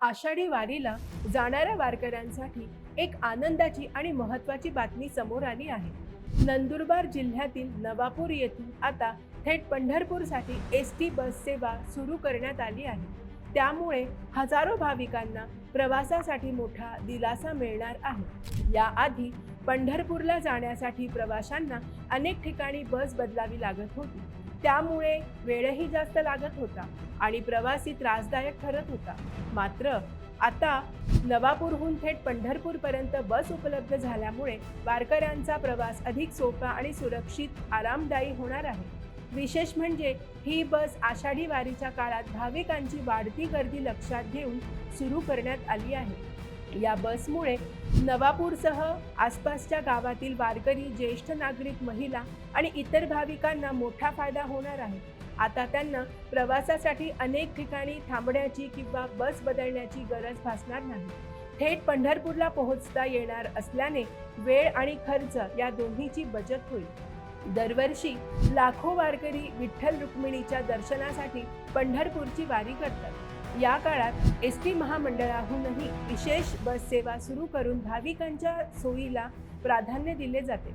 आषाढी वारीला जाणाऱ्या वारकऱ्यांसाठी एक आनंदाची आणि महत्त्वाची बातमी समोर आली आहे। नंदुरबार जिल्ह्यातील नवापूर येथून आता थेट पंढरपूरसाठी एसटी बस सेवा सुरू करण्यात आली आहे। त्यामुळे हजारो भाविकांना प्रवासासाठी मोठा दिलासा मिळणार आहे। याआधी पंढरपूरला जाण्यासाठी प्रवाशांना अनेक ठिकाणी बस बदलावी लागत होती, त्यामुळे वेळही जास्त लागत होता आणि प्रवासी त्रासदायक ठरत होता। मात्र आता नवापूरहून थेट पंढरपूरपर्यंत बस उपलब्ध झाल्यामुळे वारकऱ्यांचा प्रवास अधिक सोपा आणि सुरक्षित आरामदायी होणार आहे। विशेष म्हणजे ही बस आषाढी वारीच्या काळात भाविकांची वाढती गर्दी लक्षात घेऊन सुरू करण्यात आली आहे। या बसमुळे नवापूरसह आसपासच्या गावातील वारकरी, ज्येष्ठ नागरिक, महिला आणि इतर भाविकांना मोठा फायदा होणार आहे। आता त्यांना प्रवासासाठी अनेक ठिकाणी थांबण्याची किंवा बस बदलण्याची गरज भासणार नाही। थेट पंढरपूरला पोहोचता येणार असल्याने वेळ आणि खर्च या दोन्हीची बचत होईल। दरवर्षी लाखो वारकरी विठ्ठल रुक्मिणीच्या दर्शनासाठी पंढरपूरची वारी करतात। या काळात एसटी महामंडळाहूनही विशेष बस सेवा सुरू करून भाविकांच्या सोयीला प्राधान्य दिले जाते।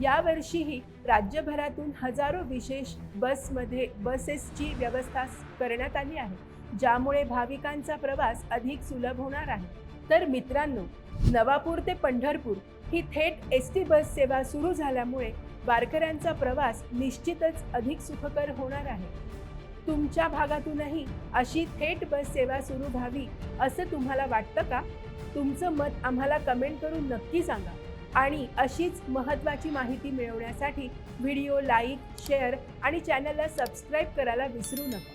यावर्षीही राज्यभरातून हजारो विशेष बसेसची व्यवस्था करण्यात आली आहे, ज्यामुळे भाविकांचा प्रवास अधिक सुलभ होणार आहे। तर मित्रांनो, नवापूर ते पंढरपूर ही थेट एसटी बस सेवा सुरू झाल्यामुळे वारकऱ्यांचा प्रवास निश्चितच अधिक सुखकर होणार आहे। तुमच्या भागातूनही अशी थेट बस सेवा सुरू व्हावी असं तुम्हाला वाटतं का? तुमचं मत आम्हाला कमेंट करून नक्की सांगा आणि अशीच महत्त्वाची माहिती मिळवण्यासाठी व्हिडिओ लाईक, शेअर आणि चॅनलला सबस्क्राईब करायला विसरू नका।